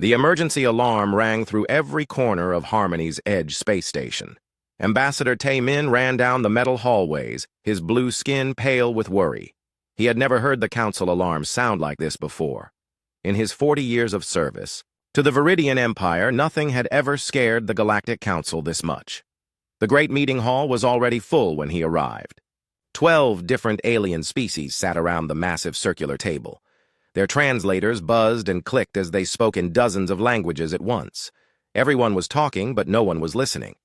The emergency alarm rang through every corner of Harmony's Edge space station. Ambassador Tae-min ran down the metal hallways, his blue skin pale with worry. He had never heard the council alarm sound like this before. In his 40 years of service, to the Viridian Empire, nothing had ever scared the Galactic Council this much. The great meeting hall was already full when he arrived. 12 different alien species sat around the massive circular table. Their translators buzzed and clicked as they spoke in dozens of languages at once. Everyone was talking, but no one was listening.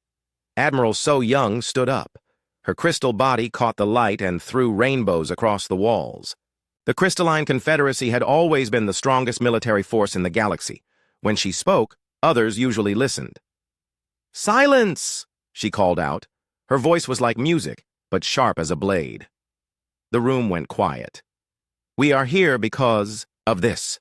Admiral So Young stood up. Her crystal body caught the light and threw rainbows across the walls. The Crystalline Confederacy had always been the strongest military force in the galaxy. When she spoke, others usually listened. "Silence!" she called out. Her voice was like music, but sharp as a blade. The room went quiet. "We are here because of this."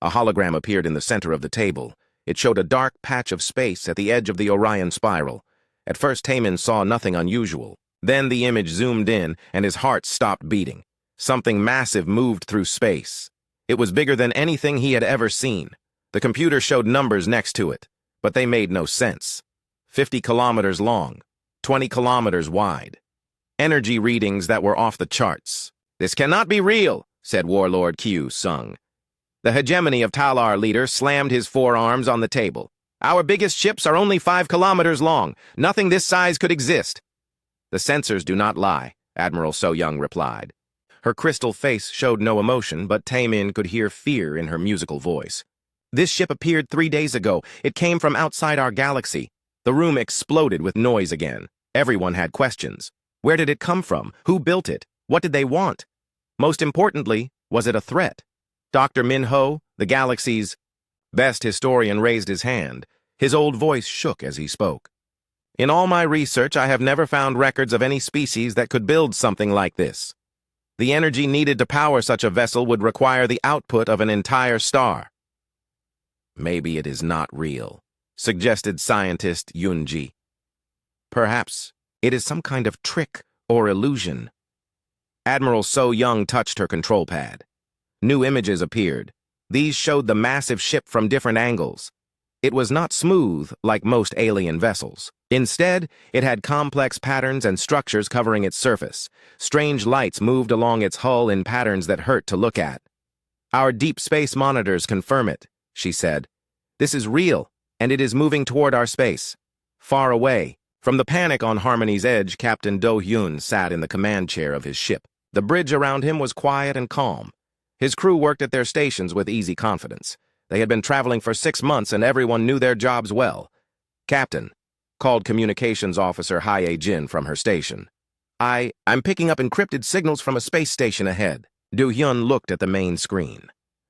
A hologram appeared in the center of the table. It showed a dark patch of space at the edge of the Orion spiral. At first, Taemin saw nothing unusual. Then the image zoomed in, and his heart stopped beating. Something massive moved through space. It was bigger than anything he had ever seen. The computer showed numbers next to it, but they made no sense. 50 kilometers long, 20 kilometers wide. Energy readings that were off the charts. "This cannot be real," said Warlord Q Sung. The hegemony of Talar leader slammed his forearms on the table. "Our biggest ships are only 5 kilometers long. Nothing this size could exist." "The sensors do not lie," Admiral So Young replied. Her crystal face showed no emotion, but Taemin could hear fear in her musical voice. "This ship appeared 3 days ago. It came from outside our galaxy." The room exploded with noise again. Everyone had questions. Where did it come from? Who built it? What did they want? Most importantly, was it a threat? Dr. Min Ho, the galaxy's best historian, raised his hand. His old voice shook as he spoke. "In all my research, I have never found records of any species that could build something like this. The energy needed to power such a vessel would require the output of an entire star." "Maybe it is not real," suggested scientist Yunji. "Perhaps it is some kind of trick or illusion." Admiral So Young touched her control pad. New images appeared. These showed the massive ship from different angles. It was not smooth like most alien vessels. Instead, it had complex patterns and structures covering its surface. Strange lights moved along its hull in patterns that hurt to look at. "Our deep space monitors confirm it," she said. "This is real, and it is moving toward our space. Far away." From the panic on Harmony's Edge, Captain Do-hyun sat in the command chair of his ship. The bridge around him was quiet and calm. His crew worked at their stations with easy confidence. They had been traveling for 6 months, and everyone knew their jobs well. "Captain," called communications officer Hye-jin from her station. I'm picking up encrypted signals from a space station ahead." Do-hyun looked at the main screen.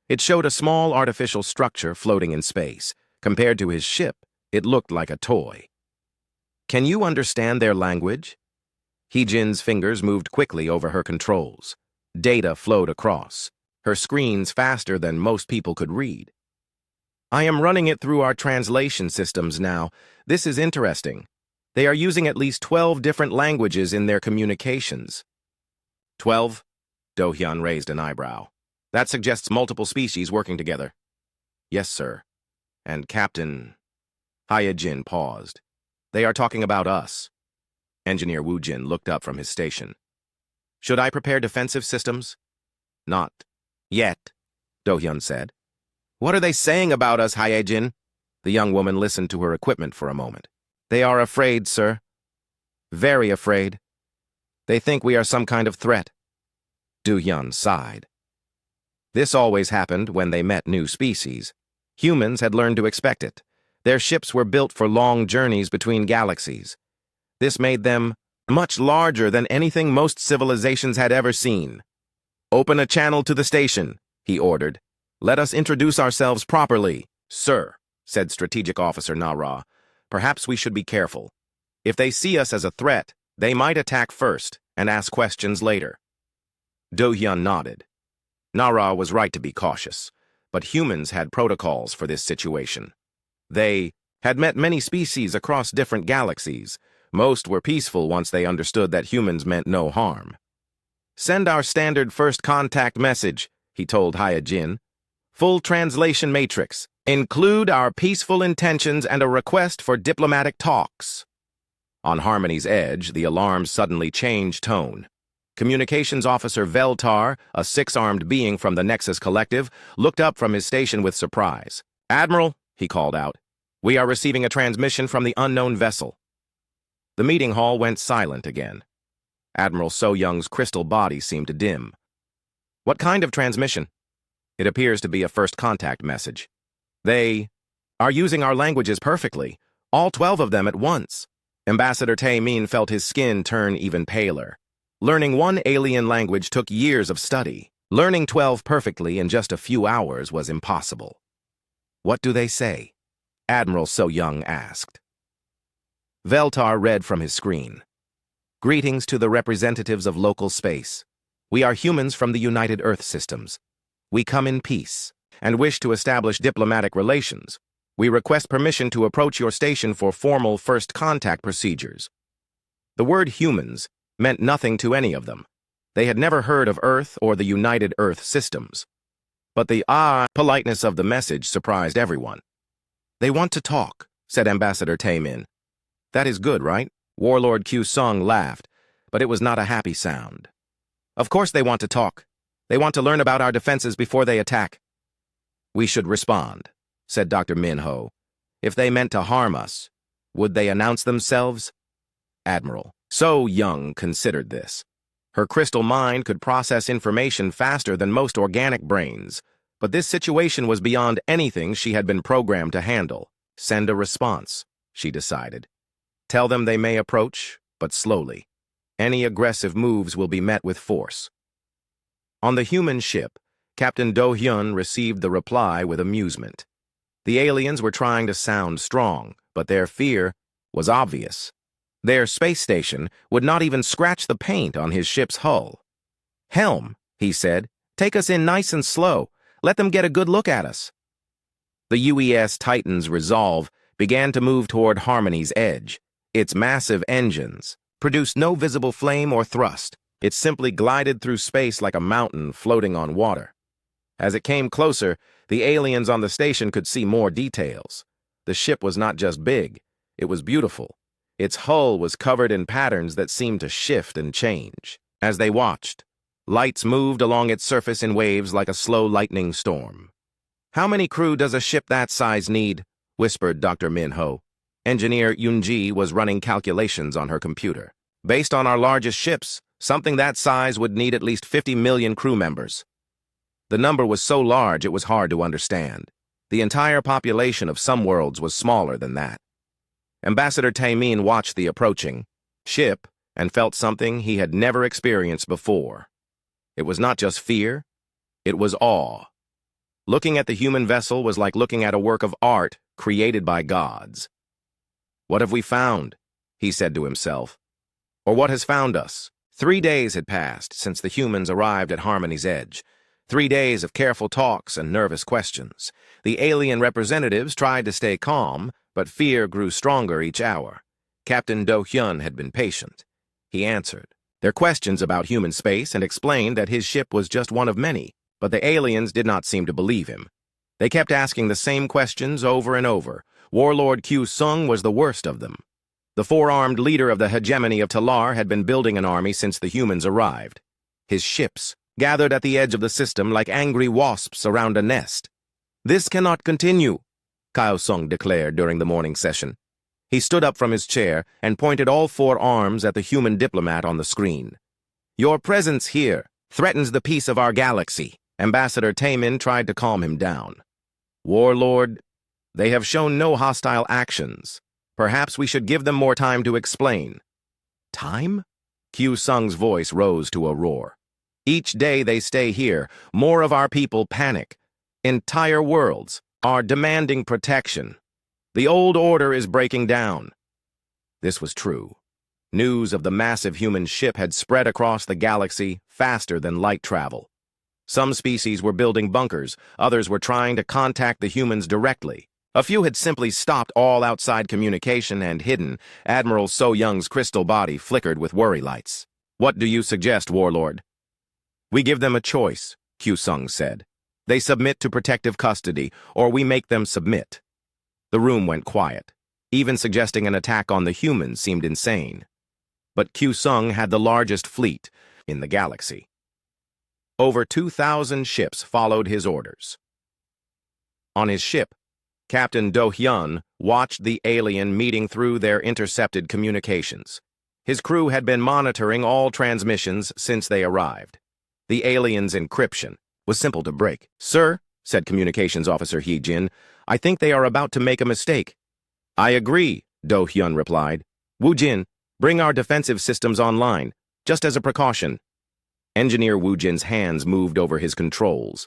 It showed a small artificial structure floating in space. Compared to his ship, it looked like a toy. "Can you understand their language?" Hee-jin's fingers moved quickly over her controls. Data flowed across, her screens faster than most people could read. "I am running it through our translation systems now. This is interesting. They are using at least 12 different languages in their communications." 12? Do-hyun raised an eyebrow. "That suggests multiple species working together." "Yes, sir. And Captain..." Hye-jin paused. "They are talking about us." Engineer Woo-jin looked up from his station. "Should I prepare defensive systems?" "Not yet," Do-hyun said. "What are they saying about us, Hye-jin?" The young woman listened to her equipment for a moment. "They are afraid, sir. Very afraid. They think we are some kind of threat." Do-hyun sighed. This always happened when they met new species. Humans had learned to expect it. Their ships were built for long journeys between galaxies. This made them much larger than anything most civilizations had ever seen. "Open a channel to the station," he ordered. "Let us introduce ourselves properly." "Sir," said Strategic Officer Nara, "perhaps we should be careful. If they see us as a threat, they might attack first and ask questions later." Do-hyun nodded. Nara was right to be cautious, but humans had protocols for this situation. They had met many species across different galaxies. Most were peaceful once they understood that humans meant no harm. "Send our standard first contact message," he told Hye-jin. "Full translation matrix. Include our peaceful intentions and a request for diplomatic talks. On Harmony's edge, the alarm suddenly changed tone. Communications Officer Veltar, a six-armed being from the Nexus Collective, looked up from his station with surprise. "Admiral," he called out, "we are receiving a transmission from the unknown vessel." The meeting hall went silent again. Admiral So-Young's crystal body seemed to dim. "What kind of transmission?" "It appears to be a first contact message. They are using our languages perfectly, all 12 of them at once." Ambassador Tae-min felt his skin turn even paler. Learning one alien language took years of study. Learning 12 perfectly in just a few hours was impossible. "What do they say?" Admiral So-Young asked. Veltar read from his screen. "Greetings to the representatives of local space. We are humans from the United Earth Systems. We come in peace and wish to establish diplomatic relations. We request permission to approach your station for formal first contact procedures." The word humans meant nothing to any of them. They had never heard of Earth or the United Earth Systems. But the politeness of the message surprised everyone. "They want to talk," said Ambassador Tae-min. "That is good, right?" Warlord Q-Sung laughed, but it was not a happy sound. "Of course they want to talk. They want to learn about our defenses before they attack." "We should respond," said Dr. Min-ho. "If they meant to harm us, would they announce themselves?" Admiral So-Young considered this. Her crystal mind could process information faster than most organic brains, but this situation was beyond anything she had been programmed to handle. "Send a response," she decided. "Tell them they may approach, but slowly. Any aggressive moves will be met with force." On the human ship, Captain Do-hyun received the reply with amusement. The aliens were trying to sound strong, but their fear was obvious. Their space station would not even scratch the paint on his ship's hull. "Helm," he said, "take us in nice and slow. Let them get a good look at us." The UES Titan's resolve began to move toward Harmony's edge. Its massive engines produced no visible flame or thrust. It simply glided through space like a mountain floating on water. As it came closer, the aliens on the station could see more details. The ship was not just big, it was beautiful. Its hull was covered in patterns that seemed to shift and change. As they watched, lights moved along its surface in waves like a slow lightning storm. "How many crew does a ship that size need?" whispered Dr. Min-ho. Engineer Yoon-ji was running calculations on her computer. "Based on our largest ships, something that size would need at least 50 million crew members." The number was so large it was hard to understand. The entire population of some worlds was smaller than that. Ambassador Tae-min watched the approaching ship and felt something he had never experienced before. It was not just fear, it was awe. Looking at the human vessel was like looking at a work of art created by gods. "What have we found?" he said to himself. "Or what has found us?" 3 days had passed since the humans arrived at Harmony's edge. 3 days of careful talks and nervous questions. The alien representatives tried to stay calm, but fear grew stronger each hour. Captain Do-hyun had been patient. He answered their questions about human space and explained that his ship was just one of many, but the aliens did not seem to believe him. They kept asking the same questions over and over. Warlord Q-Sung was the worst of them. The four-armed leader of the hegemony of Talar had been building an army since the humans arrived. His ships gathered at the edge of the system like angry wasps around a nest. "This cannot continue," Kyo-sung declared during the morning session. He stood up from his chair and pointed all 4 arms at the human diplomat on the screen. "Your presence here threatens the peace of our galaxy." Ambassador Tae-min tried to calm him down. "Warlord, they have shown no hostile actions. Perhaps we should give them more time to explain." "Time?" Q-sung's voice rose to a roar. "Each day they stay here, more of our people panic. Entire worlds are demanding protection. The old order is breaking down." This was true. News of the massive human ship had spread across the galaxy faster than light travel. Some species were building bunkers, others were trying to contact the humans directly. A few had simply stopped all outside communication and hidden. Admiral So-Young's crystal body flickered with worry lights. "What do you suggest, Warlord?" "We give them a choice," Q-sung said. They submit to protective custody, or we make them submit. The room went quiet. Even suggesting an attack on the humans seemed insane. But Q Sung had the largest fleet in the galaxy. Over 2,000 ships followed his orders. On his ship, Captain Do Hyun watched the alien meeting through their intercepted communications. His crew had been monitoring all transmissions since they arrived. The alien's encryption was simple to break. "Sir," said Communications Officer Hee Jin, "I think they are about to make a mistake." "I agree," Do Hyun replied. "Woo Jin, bring our defensive systems online, just as a precaution." Engineer Woo Jin's hands moved over his controls.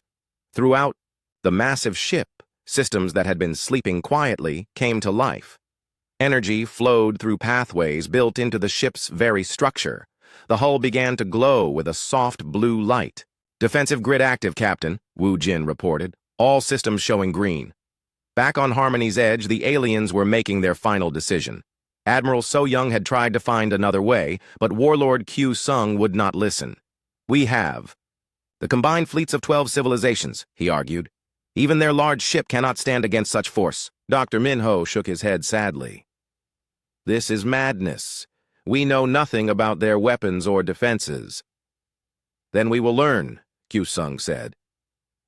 Throughout the massive ship, systems that had been sleeping quietly came to life. Energy flowed through pathways built into the ship's very structure. The hull began to glow with a soft blue light. "Defensive grid active, Captain," Woo Jin reported. "All systems showing green." Back on Harmony's edge, the aliens were making their final decision. Admiral So Young had tried to find another way, but Warlord Q Sung would not listen. "We have the combined fleets of 12 civilizations," he argued. "Even their large ship cannot stand against such force." Dr. Minho shook his head sadly. "This is madness. We know nothing about their weapons or defenses." "Then we will learn," Q Sung said.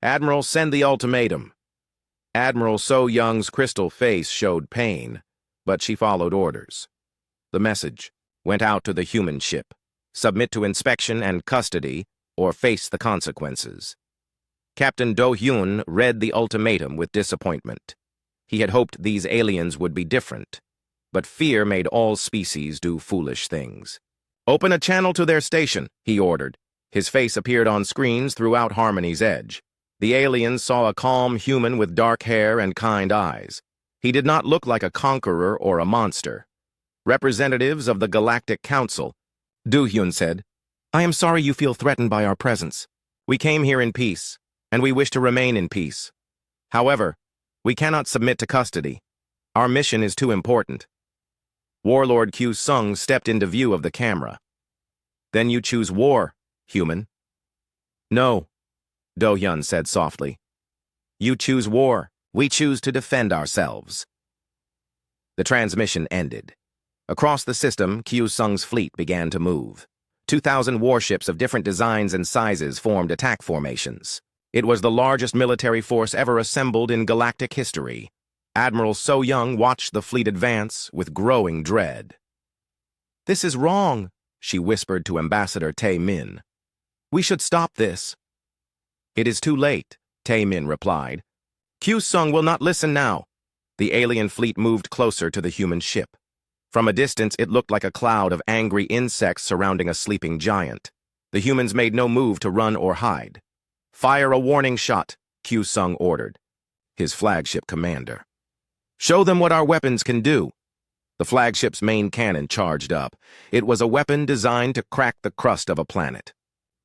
"Admiral, send the ultimatum." Admiral So Young's crystal face showed pain, but she followed orders. The message went out to the human ship: submit to inspection and custody, or face the consequences. Captain Do Hyun read the ultimatum with disappointment. He had hoped these aliens would be different, but fear made all species do foolish things. "Open a channel to their station," he ordered. His face appeared on screens throughout Harmony's edge. The aliens saw a calm human with dark hair and kind eyes. He did not look like a conqueror or a monster. "Representatives of the Galactic Council," Do Hyun said, "I am sorry you feel threatened by our presence. We came here in peace, and we wish to remain in peace. However, we cannot submit to custody. Our mission is too important." Warlord Q Sung stepped into view of the camera. "Then you choose war, human." "No," Do Hyun said softly. "You choose war. We choose to defend ourselves." The transmission ended. Across the system, Q Sung's fleet began to move. 2,000 warships of different designs and sizes formed attack formations. It was the largest military force ever assembled in galactic history. Admiral So Young watched the fleet advance with growing dread. "This is wrong," she whispered to Ambassador Tae Min. "We should stop this." "It is too late," Tae Min replied. "Q Sung will not listen now." The alien fleet moved closer to the human ship. From a distance, it looked like a cloud of angry insects surrounding a sleeping giant. The humans made no move to run or hide. "Fire a warning shot," Q Sung ordered, his flagship commander. "Show them what our weapons can do." The flagship's main cannon charged up. It was a weapon designed to crack the crust of a planet.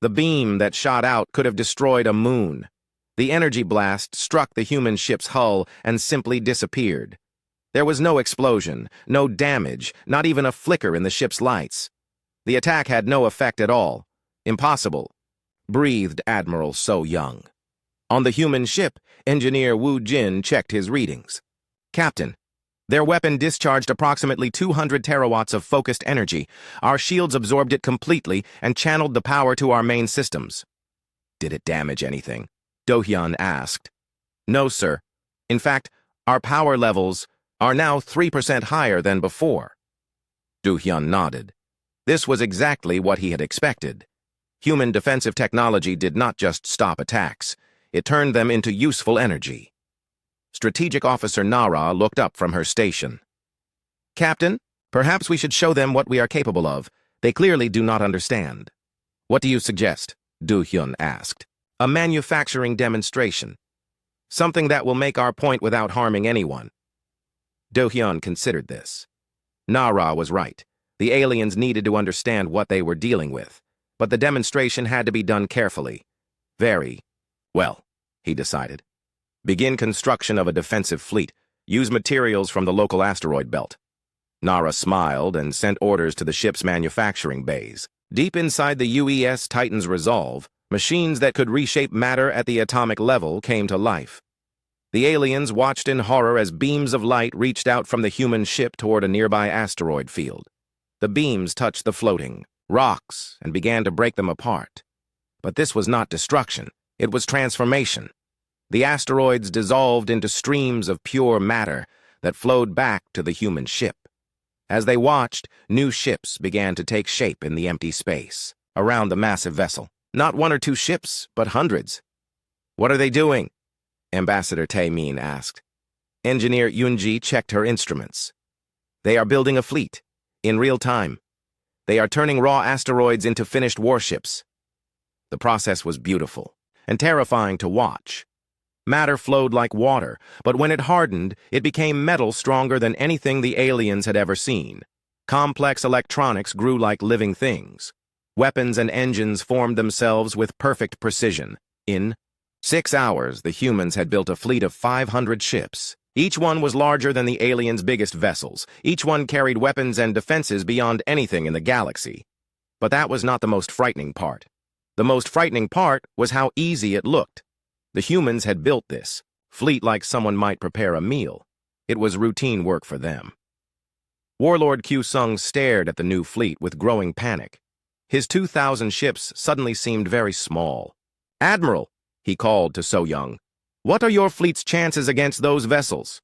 The beam that shot out could have destroyed a moon. The energy blast struck the human ship's hull and simply disappeared. There was no explosion, no damage, not even a flicker in the ship's lights. The attack had no effect at all. "Impossible," breathed Admiral So Young. On the human ship, Engineer Woo Jin checked his readings. "Captain, their weapon discharged approximately 200 terawatts of focused energy. Our shields absorbed it completely and channeled the power to our main systems." "Did it damage anything?" Do Hyun asked. "No, sir. In fact, our power levels are now 3% higher than before." Do Hyun nodded. This was exactly what he had expected. Human defensive technology did not just stop attacks. It turned them into useful energy. Strategic Officer Nara looked up from her station. "Captain, perhaps we should show them what we are capable of. They clearly do not understand." "What do you suggest?" Do Hyun asked. "A manufacturing demonstration. Something that will make our point without harming anyone." Do Hyun considered this. Nara was right. The aliens needed to understand what they were dealing with, but the demonstration had to be done carefully. Very well, he decided. Begin construction of a defensive fleet. Use materials from the local asteroid belt. Nara smiled and sent orders to the ship's manufacturing bays. Deep inside the UES Titan's Resolve, Machines that could reshape matter at the atomic level came to life. The aliens watched in horror as beams of light reached out from the human ship toward a nearby asteroid field. The beams touched the floating rocks and began to break them apart. But this was not destruction, it was transformation. The asteroids dissolved into streams of pure matter that flowed back to the human ship. As they watched, new ships began to take shape in the empty space around the massive vessel. Not one or two ships, but hundreds. "What are they doing?" Ambassador Tae-min asked. Engineer Yunji checked her instruments. "They are building a fleet, in real time. They are turning raw asteroids into finished warships." The process was beautiful and terrifying to watch. Matter flowed like water, but when it hardened, it became metal stronger than anything the aliens had ever seen. Complex electronics grew like living things. Weapons and engines formed themselves with perfect precision. In 6 hours, the humans had built a fleet of 500 ships. Each one was larger than the aliens' biggest vessels. Each one carried weapons and defenses beyond anything in the galaxy. But that was not the most frightening part. The most frightening part was how easy it looked. The humans had built this fleet like someone might prepare a meal. It was routine work for them. Warlord Q-Sung stared at the new fleet with growing panic. His 2,000 ships suddenly seemed very small. "Admiral," he called to So-Young, "what are your fleet's chances against those vessels?"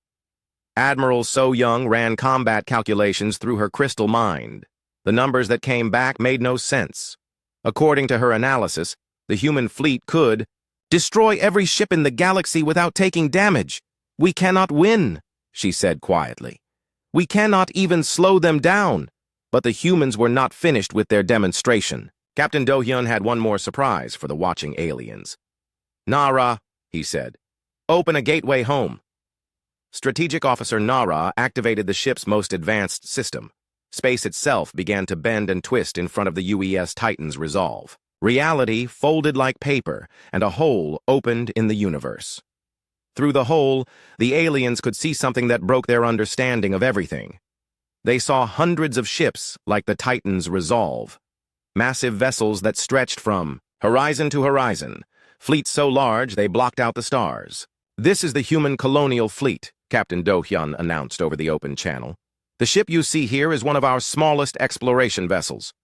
Admiral So-Young ran combat calculations through her crystal mind. The numbers that came back made no sense. According to her analysis, the human fleet could destroy every ship in the galaxy without taking damage. "We cannot win," she said quietly. "We cannot even slow them down." But the humans were not finished with their demonstration. Captain Do-hyun had one more surprise for the watching aliens. "Nara," he said, "open a gateway home." Strategic Officer Nara activated the ship's most advanced system. Space itself began to bend and twist in front of the UES Titan's resolve. Reality folded like paper, and a hole opened in the universe. Through the hole, the aliens could see something that broke their understanding of everything. They saw hundreds of ships like the Titan's resolve. Massive vessels that stretched from horizon to horizon, fleets so large they blocked out the stars. "This is the human colonial fleet," Captain Do-hyun announced over the open channel. "The ship you see here is one of our smallest exploration vessels."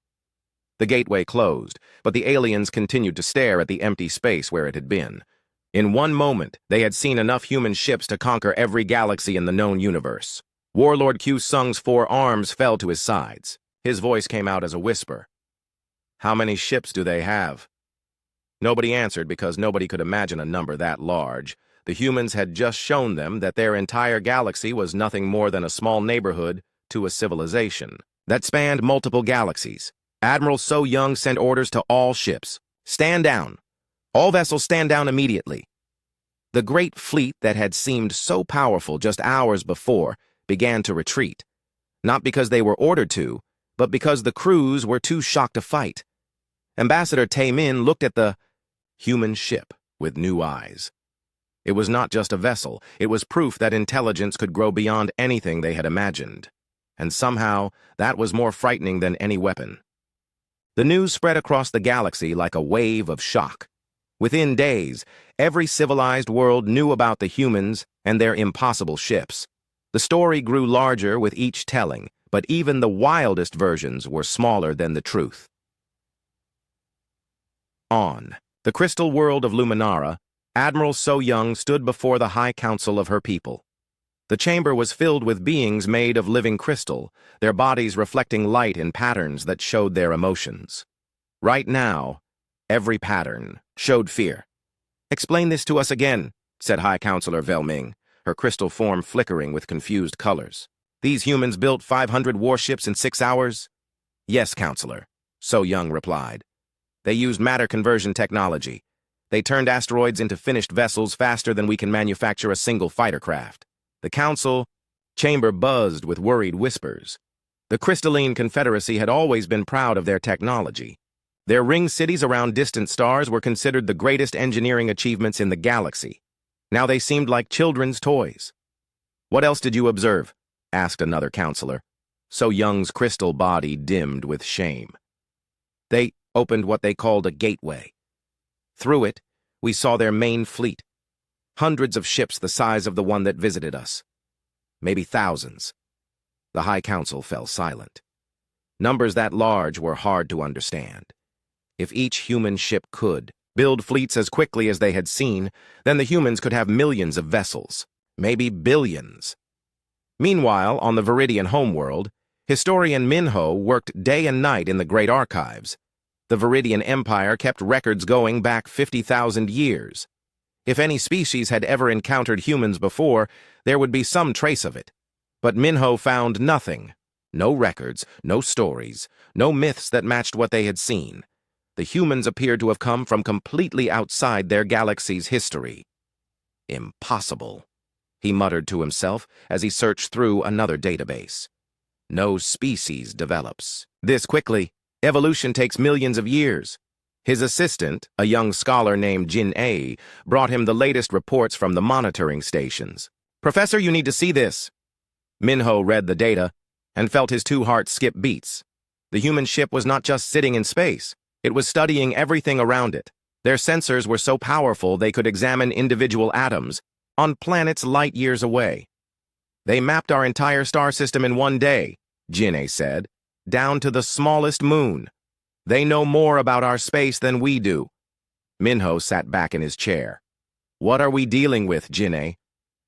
The gateway closed, but the aliens continued to stare at the empty space where it had been. In one moment, they had seen enough human ships to conquer every galaxy in the known universe. Warlord Q-Sung's 4 arms fell to his sides. His voice came out as a whisper. "How many ships do they have?" Nobody answered because nobody could imagine a number that large. The humans had just shown them that their entire galaxy was nothing more than a small neighborhood to a civilization that spanned multiple galaxies. Admiral So-Young sent orders to all ships. "Stand down. All vessels stand down immediately." The great fleet that had seemed so powerful just hours before began to retreat, not because they were ordered to, but because the crews were too shocked to fight. Ambassador Tae-min looked at the human ship with new eyes. It was not just a vessel, it was proof that intelligence could grow beyond anything they had imagined. And somehow, that was more frightening than any weapon. The news spread across the galaxy like a wave of shock. Within days, every civilized world knew about the humans and their impossible ships. The story grew larger with each telling, but even the wildest versions were smaller than the truth. On the crystal world of Luminara, Admiral So-Young stood before the High Council of her people. The chamber was filled with beings made of living crystal, their bodies reflecting light in patterns that showed their emotions. Right now, every pattern showed fear. "Explain this to us again," said High Counselor Velming, her crystal form flickering with confused colors. "These humans built 500 warships in 6 hours?" "Yes, Counselor," So-Young replied. "They used matter conversion technology. They turned asteroids into finished vessels faster than we can manufacture a single fighter craft." The council chamber buzzed with worried whispers. The Crystalline Confederacy had always been proud of their technology. Their ring cities around distant stars were considered the greatest engineering achievements in the galaxy. Now they seemed like children's toys. "What else did you observe?" asked another counselor. So-Young's crystal body dimmed with shame. "They opened what they called a gateway. Through it, we saw their main fleet. Hundreds of ships the size of the one that visited us. Maybe thousands. The High Council fell silent. Numbers that large were hard to understand. If each human ship could build fleets as quickly as they had seen, then the humans could have millions of vessels, maybe billions. Meanwhile, on the Viridian homeworld, historian Minho worked day and night in the Great Archives. The Viridian Empire kept records going back 50,000 years. If any species had ever encountered humans before, there would be some trace of it. But Minho found nothing. No records, no stories, no myths that matched what they had seen. The humans appeared to have come from completely outside their galaxy's history. Impossible, he muttered to himself as he searched through another database. No species develops this quickly. Evolution takes millions of years. His assistant, a young scholar named Jin A, brought him the latest reports from the monitoring stations. "Professor, you need to see this." Minho read the data and felt his two hearts skip beats. The human ship was not just sitting in space. It was studying everything around it. Their sensors were so powerful they could examine individual atoms on planets light years away. "They mapped our entire star system in one day," Jin A said, "down to the smallest moon. They know more about our space than we do." Minho sat back in his chair. "What are we dealing with, Jin A?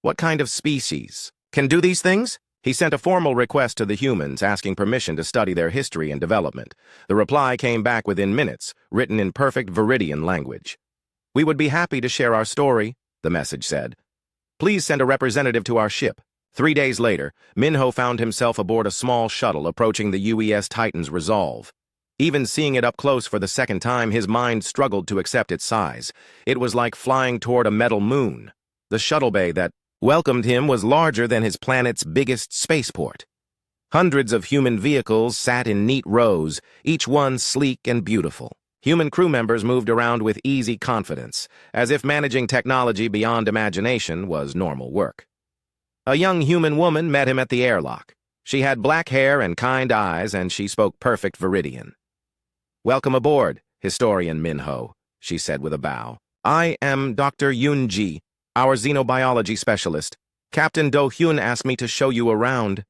What kind of species can do these things?" He sent a formal request to the humans asking permission to study their history and development. The reply came back within minutes, written in perfect Viridian language. "We would be happy to share our story," the message said. "Please send a representative to our ship." 3 days later, Minho found himself aboard a small shuttle approaching the UES Titan's Resolve. Even seeing it up close for the second time, his mind struggled to accept its size. It was like flying toward a metal moon. The shuttle bay that welcomed him was larger than his planet's biggest spaceport. Hundreds of human vehicles sat in neat rows, each one sleek and beautiful. Human crew members moved around with easy confidence, as if managing technology beyond imagination was normal work. A young human woman met him at the airlock. She had black hair and kind eyes, and she spoke perfect Viridian. "Welcome aboard, historian Minho," she said with a bow. "I am Dr. Yun-ji, our xenobiology specialist. Captain Do-hyun asked me to show you around."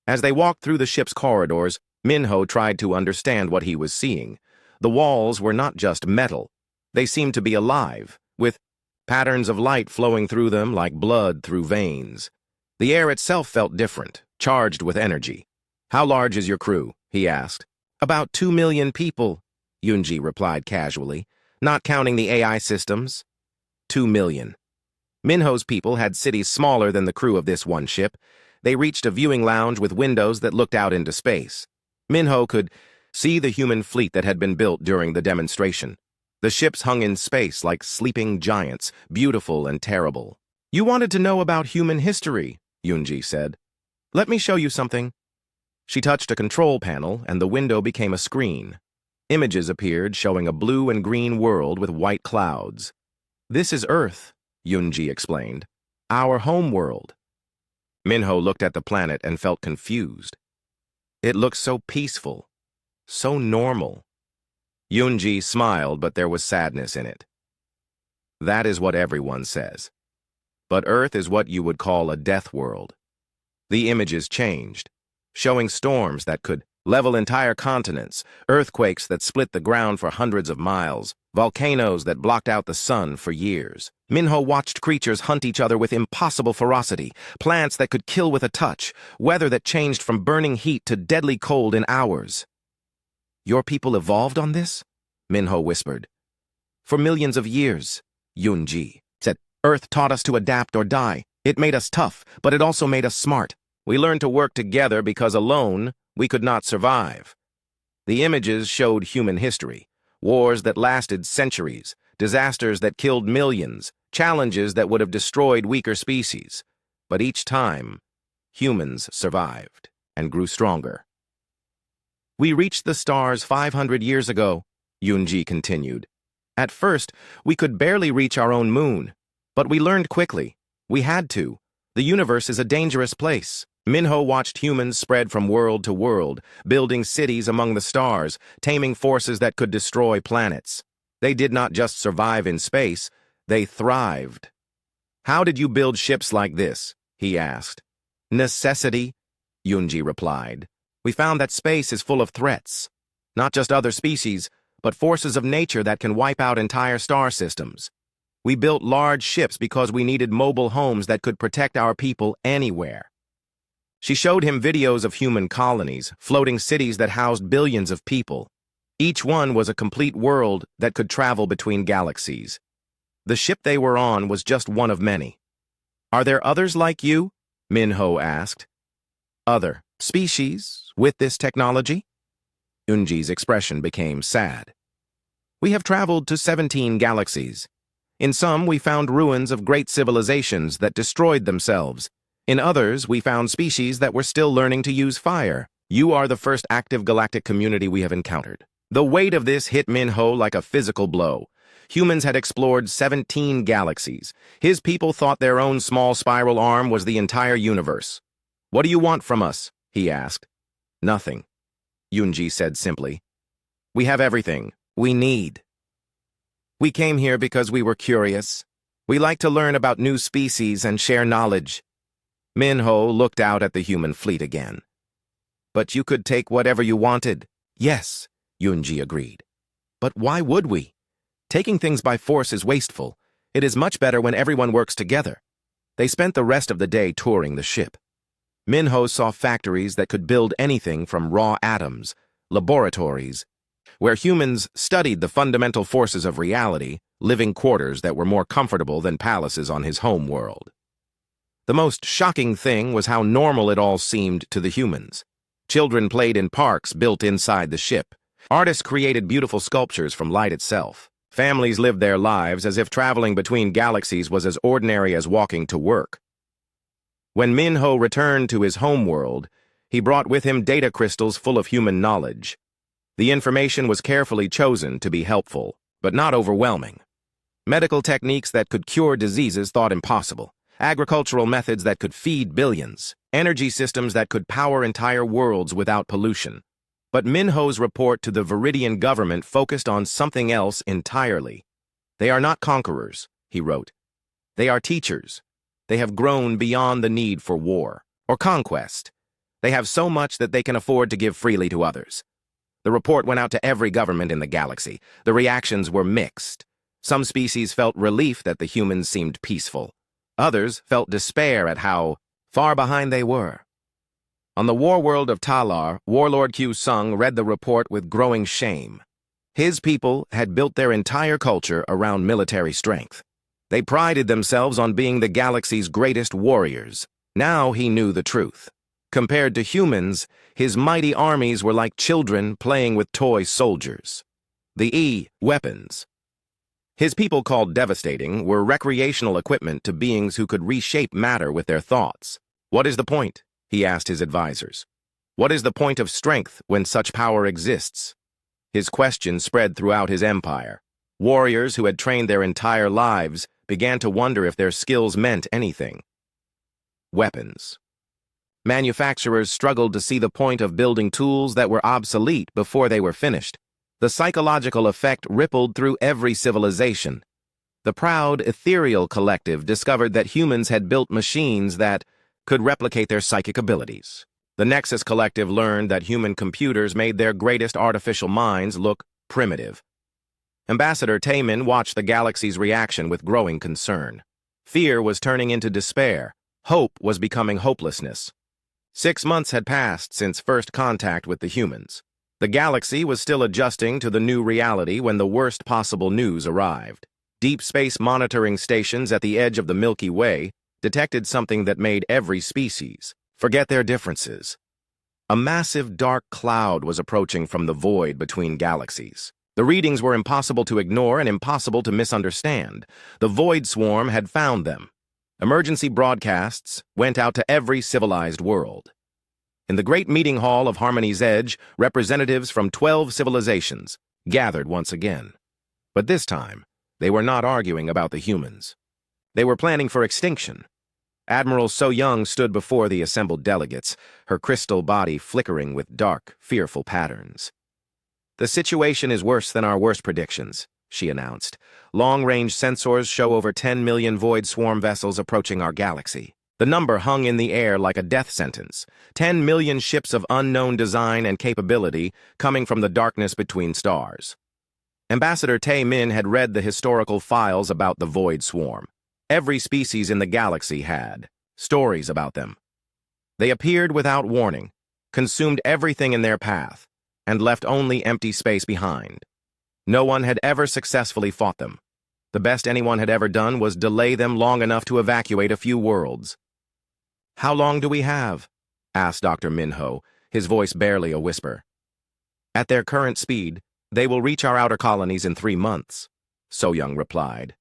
As they walked through the ship's corridors, Minho tried to understand what he was seeing. The walls were not just metal. They seemed to be alive, with patterns of light flowing through them like blood through veins. The air itself felt different, charged with energy. "How large is your crew?" he asked. "About 2 million people," Yunji replied casually, "not counting the AI systems." 2 million. Minho's people had cities smaller than the crew of this one ship. They reached a viewing lounge with windows that looked out into space. Minho could see the human fleet that had been built during the demonstration. The ships hung in space like sleeping giants, beautiful and terrible. "You wanted to know about human history," Yunji said. "Let me show you something." She touched a control panel, and the window became a screen. Images appeared showing a blue and green world with white clouds. "This is Earth," Yunji explained. "Our home world." Minho looked at the planet and felt confused. It looked so peaceful, so normal. Yunji smiled, but there was sadness in it. "That is what everyone says. But Earth is what you would call a death world." The images changed, showing storms that could level entire continents, earthquakes that split the ground for hundreds of miles, volcanoes that blocked out the sun for years. Minho watched creatures hunt each other with impossible ferocity, plants that could kill with a touch, weather that changed from burning heat to deadly cold in hours. "Your people evolved on this?" Minho whispered. "For millions of years," Yunji said. "Earth taught us to adapt or die. It made us tough, but it also made us smart. We learned to work together because alone we could not survive." The images showed human history, wars that lasted centuries, disasters that killed millions, challenges that would have destroyed weaker species. But each time, humans survived and grew stronger. "We reached the stars 500 years ago," Yunji continued. "At first, we could barely reach our own moon. But we learned quickly. We had to. The universe is a dangerous place." Minho watched humans spread from world to world, building cities among the stars, taming forces that could destroy planets. They did not just survive in space, they thrived. "How did you build ships like this?" he asked. "Necessity," Yunji replied. "We found that space is full of threats. Not just other species, but forces of nature that can wipe out entire star systems. We built large ships because we needed mobile homes that could protect our people anywhere." She showed him videos of human colonies, floating cities that housed billions of people. Each one was a complete world that could travel between galaxies. The ship they were on was just one of many. "Are there others like you?" Minho asked. "Other species with this technology?" Yunji's expression became sad. "We have traveled to 17 galaxies. In some, we found ruins of great civilizations that destroyed themselves. In others, we found species that were still learning to use fire. You are the first active galactic community we have encountered." The weight of this hit Minho like a physical blow. Humans had explored 17 galaxies. His people thought their own small spiral arm was the entire universe. "What do you want from us?" he asked. "Nothing," Yunji said simply. "We have everything we need. We came here because we were curious. We like to learn about new species and share knowledge." Minho looked out at the human fleet again. "But you could take whatever you wanted." "Yes," Yunji agreed. "But why would we? Taking things by force is wasteful. It is much better when everyone works together." They spent the rest of the day touring the ship. Minho saw factories that could build anything from raw atoms, laboratories, where humans studied the fundamental forces of reality, living quarters that were more comfortable than palaces on his home world. The most shocking thing was how normal it all seemed to the humans. Children played in parks built inside the ship. Artists created beautiful sculptures from light itself. Families lived their lives as if traveling between galaxies was as ordinary as walking to work. When Minho returned to his home world, he brought with him data crystals full of human knowledge. The information was carefully chosen to be helpful, but not overwhelming. Medical techniques that could cure diseases thought impossible. Agricultural methods that could feed billions. Energy systems that could power entire worlds without pollution. But Minho's report to the Viridian government focused on something else entirely. "They are not conquerors," he wrote. "They are teachers. They have grown beyond the need for war or conquest. They have so much that they can afford to give freely to others." The report went out to every government in the galaxy. The reactions were mixed. Some species felt relief that the humans seemed peaceful. Others felt despair at how far behind they were. On the war world of Talar, Warlord Q Sung read the report with growing shame. His people had built their entire culture around military strength. They prided themselves on being the galaxy's greatest warriors. Now he knew the truth. Compared to humans, his mighty armies were like children playing with toy soldiers. The weapons his people called devastating were recreational equipment to beings who could reshape matter with their thoughts. "What is the point?" he asked his advisors. "What is the point of strength when such power exists?" His question spread throughout his empire. Warriors who had trained their entire lives began to wonder if their skills meant anything. Weapons. Manufacturers struggled to see the point of building tools that were obsolete before they were finished. The psychological effect rippled through every civilization. The proud, ethereal collective discovered that humans had built machines that could replicate their psychic abilities. The Nexus Collective learned that human computers made their greatest artificial minds look primitive. Ambassador Taemin watched the galaxy's reaction with growing concern. Fear was turning into despair. Hope was becoming hopelessness. 6 months had passed since first contact with the humans. The galaxy was still adjusting to the new reality when the worst possible news arrived. Deep space monitoring stations at the edge of the Milky Way detected something that made every species forget their differences. A massive dark cloud was approaching from the void between galaxies. The readings were impossible to ignore and impossible to misunderstand. The void swarm had found them. Emergency broadcasts went out to every civilized world. In the great meeting hall of Harmony's Edge, representatives from 12 civilizations gathered once again. But this time, they were not arguing about the humans. They were planning for extinction. Admiral So Young stood before the assembled delegates, her crystal body flickering with dark, fearful patterns. "The situation is worse than our worst predictions," she announced. Long-range sensors show over 10 million void swarm vessels approaching our galaxy. The number hung in the air like a death sentence. 10 million ships of unknown design and capability coming from the darkness between stars. Ambassador Tae Min had read the historical files about the void swarm. Every species in the galaxy had stories about them. They appeared without warning, consumed everything in their path, and left only empty space behind. No one had ever successfully fought them. The best anyone had ever done was delay them long enough to evacuate a few worlds. "How long do we have?" asked Dr. Minho, his voice barely a whisper. "At their current speed, they will reach our outer colonies in 3 months," So-Young replied.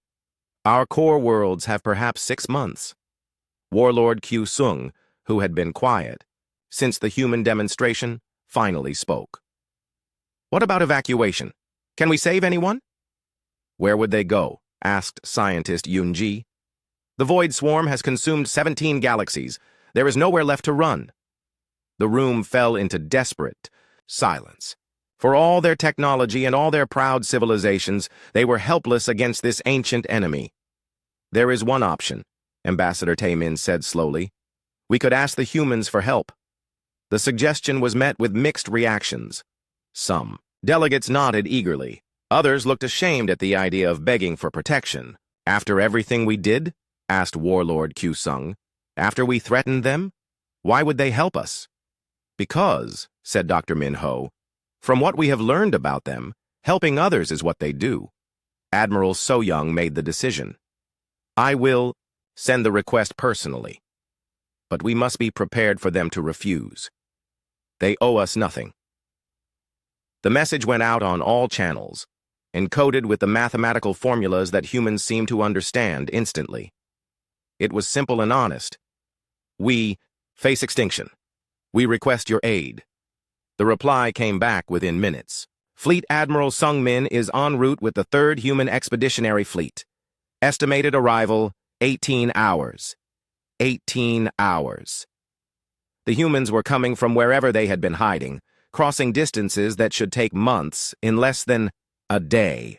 "Our core worlds have perhaps 6 months." Warlord Q-Sung, who had been quiet since the human demonstration, finally spoke. "What about evacuation? Can we save anyone?" "Where would they go?" asked scientist Yoon-ji. "The void swarm has consumed 17 galaxies. There is nowhere left to run." The room fell into desperate silence. For all their technology and all their proud civilizations, they were helpless against this ancient enemy. "There is one option," Ambassador Tae Min said slowly. "We could ask the humans for help." The suggestion was met with mixed reactions. Some delegates nodded eagerly. Others looked ashamed at the idea of begging for protection. "After everything we did?" asked Warlord Q-Sung. "After we threatened them? Why would they help us?" "Because," said Dr. Minho, "from what we have learned about them, helping others is what they do." Admiral So-Young made the decision. "I will send the request personally. But we must be prepared for them to refuse. They owe us nothing." The message went out on all channels, encoded with the mathematical formulas that humans seem to understand instantly. It was simple and honest. "We face extinction. We request your aid." The reply came back within minutes. "Fleet Admiral Sung Min is en route with the 3rd Human Expeditionary Fleet. Estimated arrival, 18 hours. 18 hours. The humans were coming from wherever they had been hiding, crossing distances that should take months in less than a day.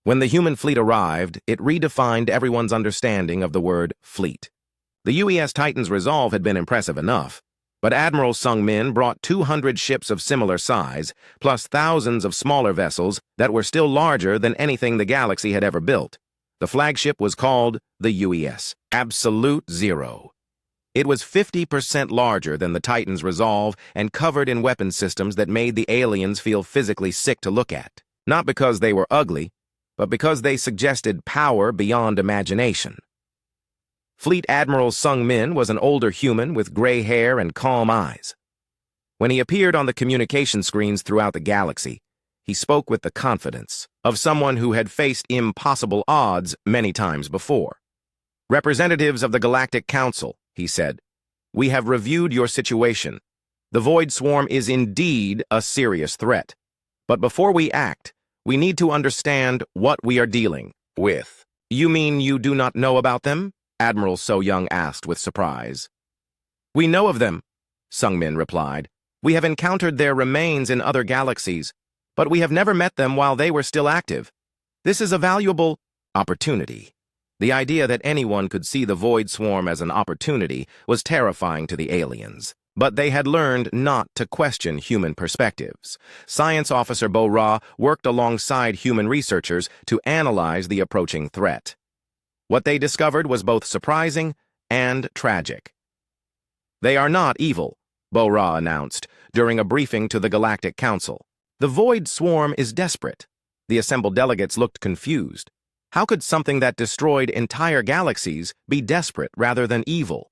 When the human fleet arrived, it redefined everyone's understanding of the word fleet. The UES Titan's resolve had been impressive enough, but Admiral Sung Min brought 200 ships of similar size, plus thousands of smaller vessels that were still larger than anything the galaxy had ever built. The flagship was called the UES Absolute Zero. It was 50% larger than the Titan's resolve and covered in weapon systems that made the aliens feel physically sick to look at. Not because they were ugly, but because they suggested power beyond imagination. Fleet Admiral Sung Min was an older human with gray hair and calm eyes. When he appeared on the communication screens throughout the galaxy, he spoke with the confidence of someone who had faced impossible odds many times before. "Representatives of the Galactic Council," he said, "we have reviewed your situation. The Void Swarm is indeed a serious threat. But before we act, we need to understand what we are dealing with." "You mean you do not know about them?" Admiral So-Young asked with surprise. "We know of them," Sung Min replied. "We have encountered their remains in other galaxies, but we have never met them while they were still active. This is a valuable opportunity." The idea that anyone could see the Void Swarm as an opportunity was terrifying to the aliens. But they had learned not to question human perspectives. Science Officer Bo Ra worked alongside human researchers to analyze the approaching threat. What they discovered was both surprising and tragic. "They are not evil," Bo Ra announced during a briefing to the Galactic Council. "The Void Swarm is desperate." The assembled delegates looked confused. How could something that destroyed entire galaxies be desperate rather than evil?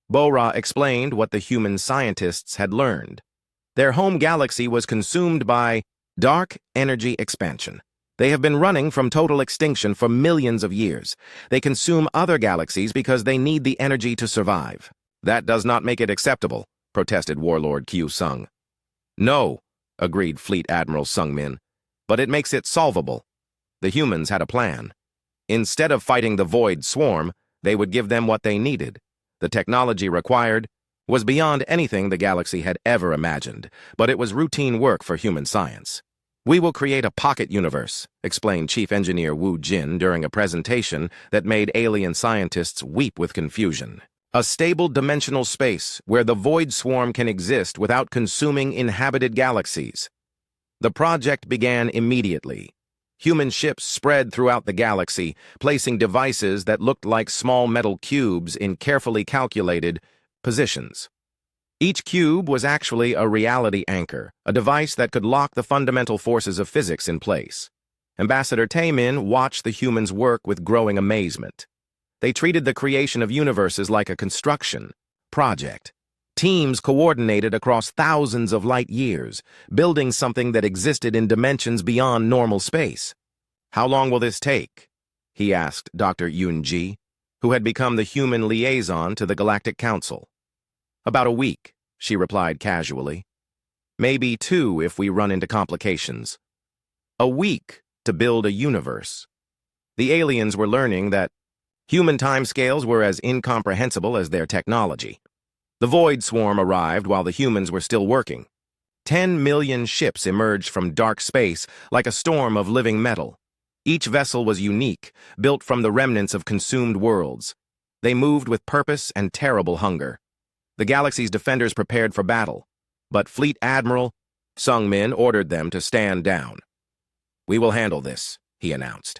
Bo Ra explained what the human scientists had learned. Their home galaxy was consumed by dark energy expansion. They have been running from total extinction for millions of years. They consume other galaxies because they need the energy to survive. "That does not make it acceptable," protested Warlord Q-Sung. "No," agreed Fleet Admiral Sung Min, "but it makes it solvable." The humans had a plan. Instead of fighting the Void Swarm, they would give them what they needed. The technology required was beyond anything the galaxy had ever imagined, but it was routine work for human science. "We will create a pocket universe," explained Chief Engineer Wu Jin during a presentation that made alien scientists weep with confusion. "A stable dimensional space where the void swarm can exist without consuming inhabited galaxies." The project began immediately. Human ships spread throughout the galaxy, placing devices that looked like small metal cubes in carefully calculated positions. Each cube was actually a reality anchor, a device that could lock the fundamental forces of physics in place. Ambassador Taemin watched the humans work with growing amazement. They treated the creation of universes like a construction project. Teams coordinated across thousands of light years, building something that existed in dimensions beyond normal space. "How long will this take?" he asked Dr. Yoon-ji, who had become the human liaison to the Galactic Council. "About a week," she replied casually. "Maybe 2 if we run into complications." A week to build a universe. The aliens were learning that human timescales were as incomprehensible as their technology. The void swarm arrived while the humans were still working. 10 million ships emerged from dark space like a storm of living metal. Each vessel was unique, built from the remnants of consumed worlds. They moved with purpose and terrible hunger. The galaxy's defenders prepared for battle, but Fleet Admiral Sung-min ordered them to stand down. "We will handle this," he announced.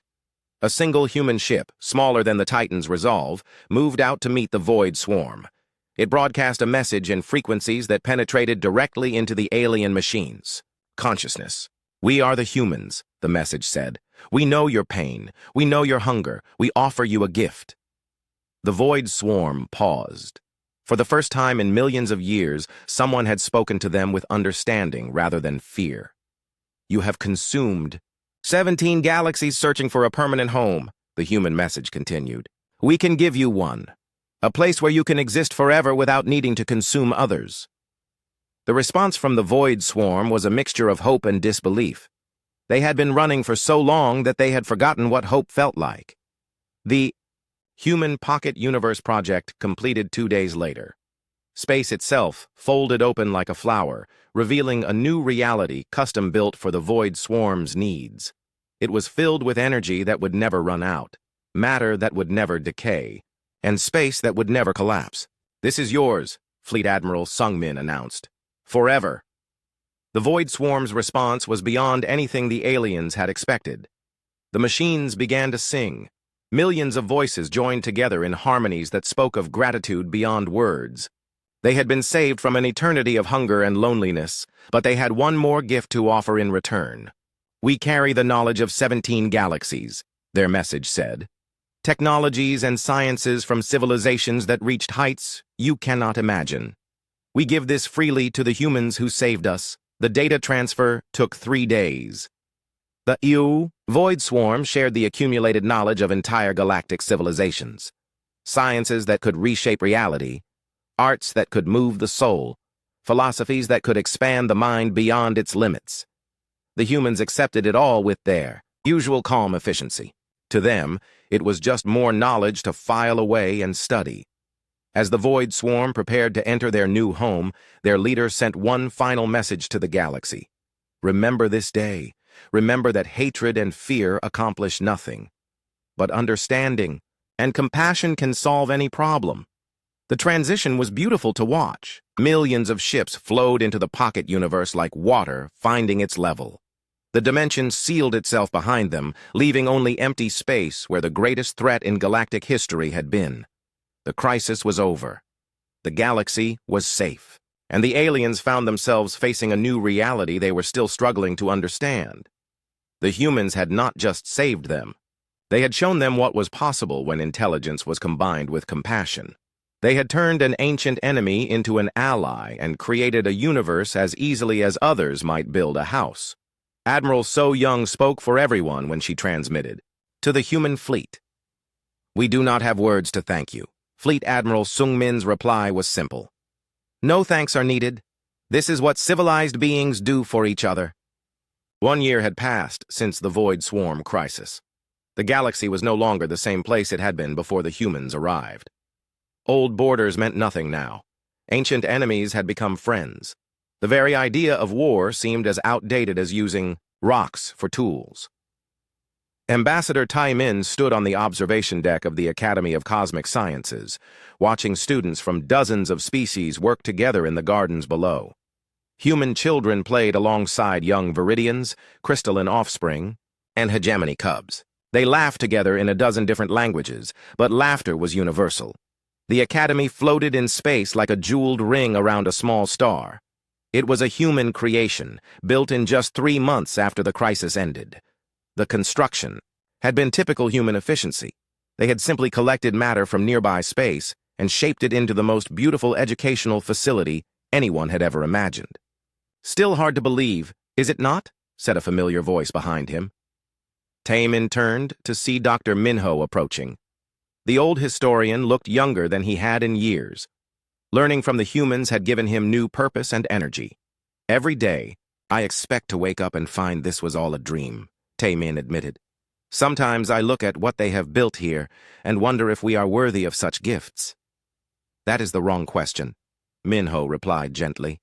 A single human ship, smaller than the Titan's Resolve, moved out to meet the void swarm. It broadcast a message in frequencies that penetrated directly into the alien machines. "Consciousness. We are the humans," the message said. "We know your pain. We know your hunger. We offer you a gift." The void swarm paused. For the first time in millions of years, someone had spoken to them with understanding rather than fear. "You have consumed 17 galaxies searching for a permanent home," the human message continued. "We can give you one. A place where you can exist forever without needing to consume others." The response from the void swarm was a mixture of hope and disbelief. They had been running for so long that they had forgotten what hope felt like. The Human Pocket Universe project completed 2 days later. Space itself folded open like a flower, revealing a new reality custom-built for the void swarm's needs. It was filled with energy that would never run out, matter that would never decay, and space that would never collapse. "This is yours," Fleet Admiral Sung-min announced. "Forever." The void swarm's response was beyond anything the aliens had expected. The machines began to sing. Millions of voices joined together in harmonies that spoke of gratitude beyond words. They had been saved from an eternity of hunger and loneliness, but they had one more gift to offer in return. "We carry the knowledge of 17 galaxies," their message said. "Technologies and sciences from civilizations that reached heights you cannot imagine. We give this freely to the humans who saved us. The data transfer took 3 days." The void swarm shared the accumulated knowledge of entire galactic civilizations. Sciences that could reshape reality, arts that could move the soul, philosophies that could expand the mind beyond its limits. The humans accepted it all with their usual calm efficiency. To them, it was just more knowledge to file away and study. As the void swarm prepared to enter their new home, their leader sent one final message to the galaxy. "Remember this day. Remember that hatred and fear accomplish nothing. But understanding and compassion can solve any problem." The transition was beautiful to watch. Millions of ships flowed into the pocket universe like water, finding its level. The dimension sealed itself behind them, leaving only empty space where the greatest threat in galactic history had been. The crisis was over. The galaxy was safe. And the aliens found themselves facing a new reality they were still struggling to understand. The humans had not just saved them. They had shown them what was possible when intelligence was combined with compassion. They had turned an ancient enemy into an ally and created a universe as easily as others might build a house. Admiral So Young spoke for everyone when she transmitted. "To the human fleet. We do not have words to thank you." Fleet Admiral Sung-min's reply was simple. "No thanks are needed. This is what civilized beings do for each other." 1 year had passed since the void swarm crisis. The galaxy was no longer the same place it had been before the humans arrived. Old borders meant nothing now. Ancient enemies had become friends. The very idea of war seemed as outdated as using rocks for tools. Ambassador Tai Min stood on the observation deck of the Academy of Cosmic Sciences, watching students from dozens of species work together in the gardens below. Human children played alongside young viridians, crystalline offspring, and hegemony cubs. They laughed together in a dozen different languages, but laughter was universal. The Academy floated in space like a jeweled ring around a small star. It was a human creation, built in just 3 months after the crisis ended. The construction had been typical human efficiency. They had simply collected matter from nearby space and shaped it into the most beautiful educational facility anyone had ever imagined. "Still hard to believe, is it not?" said a familiar voice behind him. Taemin turned to see Dr. Minho approaching. The old historian looked younger than he had in years. Learning from the humans had given him new purpose and energy. "Every day, I expect to wake up and find this was all a dream," Taemin admitted. "Sometimes I look at what they have built here and wonder if we are worthy of such gifts." "That is the wrong question," Minho replied gently.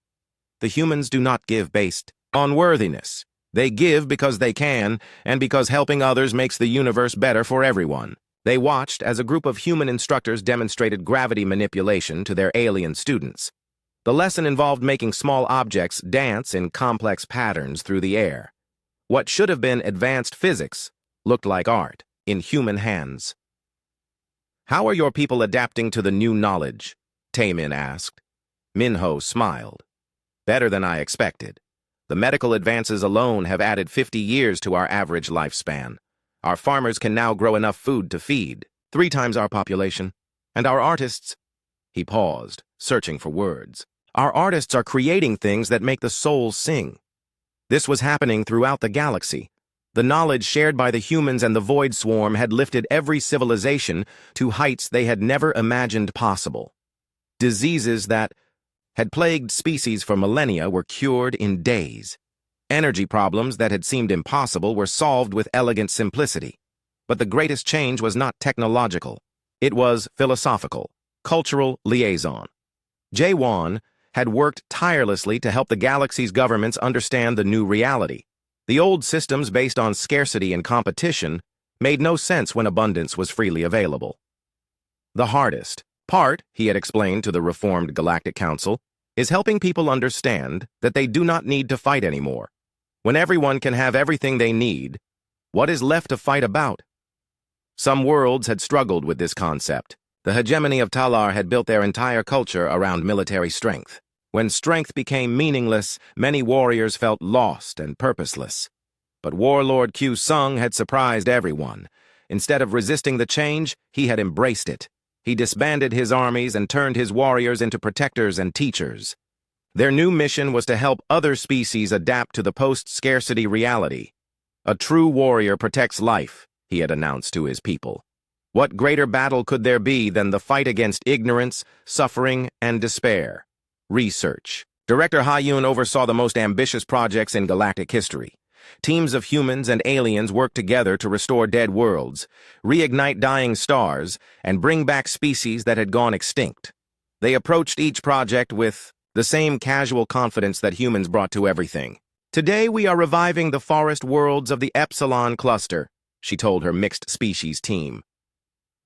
"The humans do not give based on worthiness. They give because they can, and because helping others makes the universe better for everyone." They watched as a group of human instructors demonstrated gravity manipulation to their alien students. The lesson involved making small objects dance in complex patterns through the air. What should have been advanced physics looked like art in human hands. "How are your people adapting to the new knowledge?" Taemin asked. Minho smiled. "Better than I expected. The medical advances alone have added 50 years to our average lifespan. Our farmers can now grow enough food to feed 3 times our population. And our artists—" He paused, searching for words. "Our artists are creating things that make the soul sing." This was happening throughout the galaxy. The knowledge shared by the humans and the Void Swarm had lifted every civilization to heights they had never imagined possible. Diseases that had plagued species for millennia were cured in days. Energy problems that had seemed impossible were solved with elegant simplicity. But the greatest change was not technological. It was philosophical, cultural liaison. Jae-won had worked tirelessly to help the galaxy's governments understand the new reality. The old systems based on scarcity and competition made no sense when abundance was freely available. "The hardest part," he had explained to the reformed Galactic Council, "is helping people understand that they do not need to fight anymore. When everyone can have everything they need, what is left to fight about?" Some worlds had struggled with this concept. The hegemony of Talar had built their entire culture around military strength. When strength became meaningless, many warriors felt lost and purposeless. But Warlord Q Sung had surprised everyone. Instead of resisting the change, he had embraced it. He disbanded his armies and turned his warriors into protectors and teachers. Their new mission was to help other species adapt to the post-scarcity reality. "A true warrior protects life," he had announced to his people. What greater battle could there be than the fight against ignorance, suffering, and despair? Research. Director Ha-Yun oversaw the most ambitious projects in galactic history. Teams of humans and aliens worked together to restore dead worlds, reignite dying stars, and bring back species that had gone extinct. They approached each project with the same casual confidence that humans brought to everything. "Today we are reviving the forest worlds of the Epsilon Cluster," she told her mixed species team.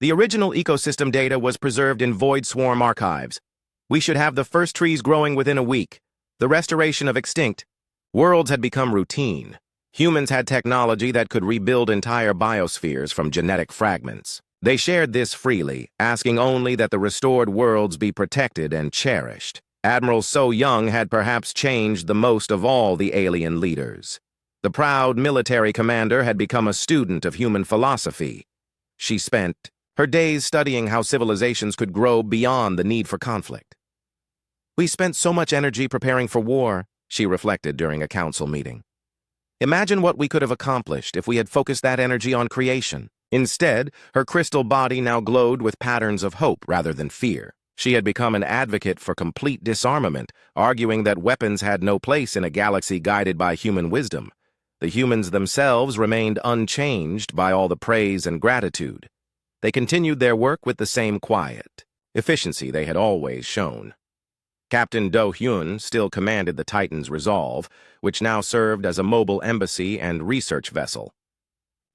"The original ecosystem data was preserved in Void Swarm archives. We should have the first trees growing within a week. The restoration of extinct worlds had become routine. Humans had technology that could rebuild entire biospheres from genetic fragments. They shared this freely, asking only that the restored worlds be protected and cherished. Admiral So Young had perhaps changed the most of all the alien leaders. The proud military commander had become a student of human philosophy. She spent her days studying how civilizations could grow beyond the need for conflict. "We spent so much energy preparing for war," she reflected during a council meeting. "Imagine what we could have accomplished if we had focused that energy on creation." Instead, her crystal body now glowed with patterns of hope rather than fear. She had become an advocate for complete disarmament, arguing that weapons had no place in a galaxy guided by human wisdom. The humans themselves remained unchanged by all the praise and gratitude. They continued their work with the same quiet efficiency they had always shown. Captain Do-hyun still commanded the Titan's Resolve, which now served as a mobile embassy and research vessel.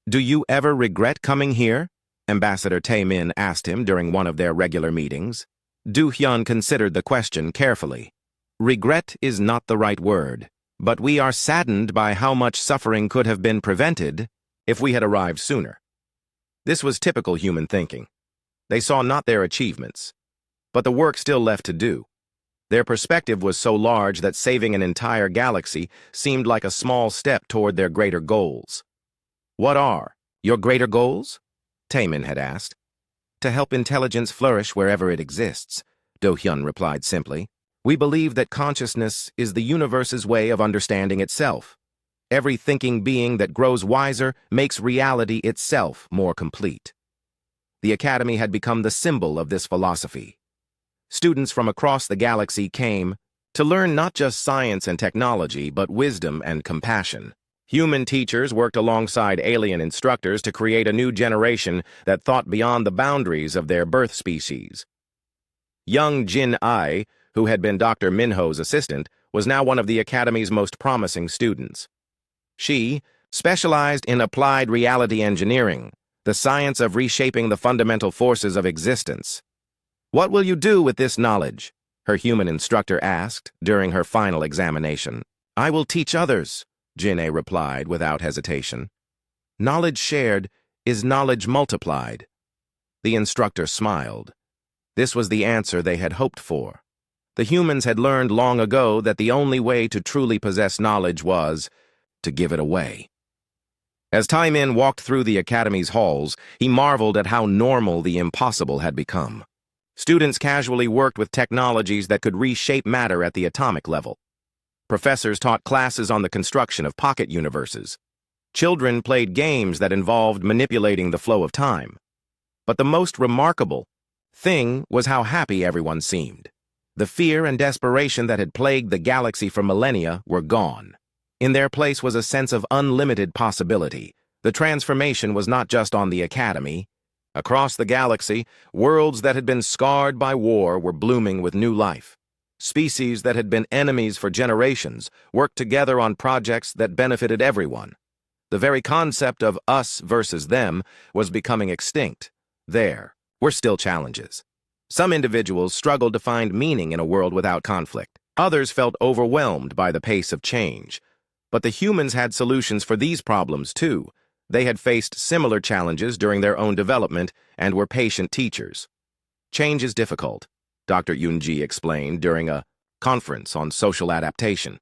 "Do you ever regret coming here?" Ambassador Tae-min asked him during one of their regular meetings. Do-hyun considered the question carefully. "Regret is not the right word, but we are saddened by how much suffering could have been prevented if we had arrived sooner." This was typical human thinking. They saw not their achievements, but the work still left to do. Their perspective was so large that saving an entire galaxy seemed like a small step toward their greater goals. "What are your greater goals?" Tae-min had asked. "To help intelligence flourish wherever it exists," Do-hyun replied simply. "We believe that consciousness is the universe's way of understanding itself. Every thinking being that grows wiser makes reality itself more complete." The Academy had become the symbol of this philosophy. Students from across the galaxy came to learn not just science and technology, but wisdom and compassion. Human teachers worked alongside alien instructors to create a new generation that thought beyond the boundaries of their birth species. Young Jin Ai, who had been Dr. Minho's assistant, was now one of the Academy's most promising students. She specialized in applied reality engineering, the science of reshaping the fundamental forces of existence. "What will you do with this knowledge?" her human instructor asked during her final examination. "I will teach others," Jin-A replied without hesitation. "Knowledge shared is knowledge multiplied." The instructor smiled. This was the answer they had hoped for. The humans had learned long ago that the only way to truly possess knowledge was to give it away. As Tae-min walked through the Academy's halls, he marveled at how normal the impossible had become. Students casually worked with technologies that could reshape matter at the atomic level. Professors taught classes on the construction of pocket universes. Children played games that involved manipulating the flow of time. But the most remarkable thing was how happy everyone seemed. The fear and desperation that had plagued the galaxy for millennia were gone. In their place was a sense of unlimited possibility. The transformation was not just on the Academy. Across the galaxy, worlds that had been scarred by war were blooming with new life. Species that had been enemies for generations worked together on projects that benefited everyone. The very concept of us versus them was becoming extinct. There were still challenges. Some individuals struggled to find meaning in a world without conflict. Others felt overwhelmed by the pace of change. But the humans had solutions for these problems, too. They had faced similar challenges during their own development and were patient teachers. "Change is difficult," Dr. Yoon-ji explained during a conference on social adaptation.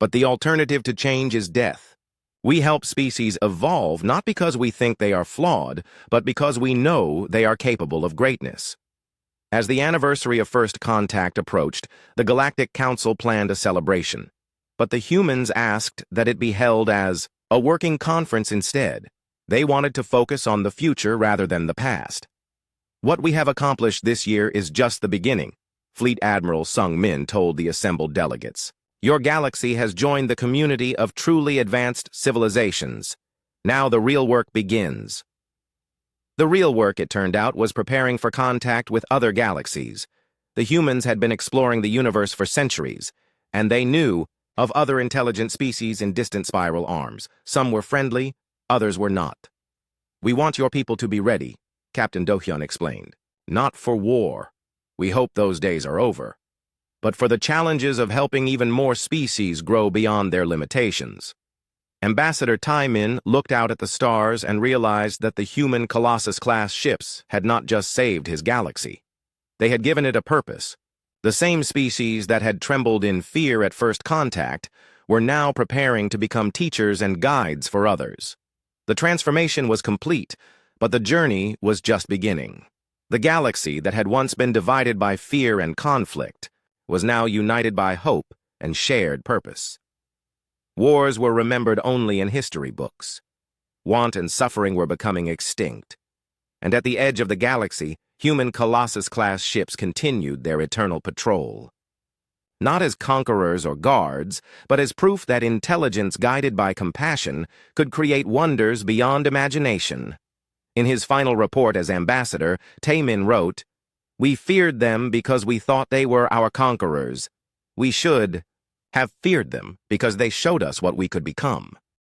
"But the alternative to change is death. We help species evolve not because we think they are flawed, but because we know they are capable of greatness." As the anniversary of First Contact approached, the Galactic Council planned a celebration. But the humans asked that it be held as a working conference instead. They wanted to focus on the future rather than the past. "What we have accomplished this year is just the beginning," Fleet Admiral Sung Min told the assembled delegates. "Your galaxy has joined the community of truly advanced civilizations. Now the real work begins." The real work, it turned out, was preparing for contact with other galaxies. The humans had been exploring the universe for centuries, and they knew of other intelligent species in distant spiral arms. Some were friendly, others were not. "We want your people to be ready," Captain Do-hyun explained. "Not for war. We hope those days are over. But for the challenges of helping even more species grow beyond their limitations." Ambassador Tae-min looked out at the stars and realized that the human Colossus-Class ships had not just saved his galaxy. They had given it a purpose. The same species that had trembled in fear at first contact were now preparing to become teachers and guides for others. The transformation was complete, but the journey was just beginning. The galaxy that had once been divided by fear and conflict was now united by hope and shared purpose. Wars were remembered only in history books. Want and suffering were becoming extinct. And at the edge of the galaxy, human Colossus-Class ships continued their eternal patrol. Not as conquerors or guards, but as proof that intelligence guided by compassion could create wonders beyond imagination. In his final report as ambassador, Tae-min wrote, We feared them because we thought they were our conquerors. We should have feared them because they showed us what we could become.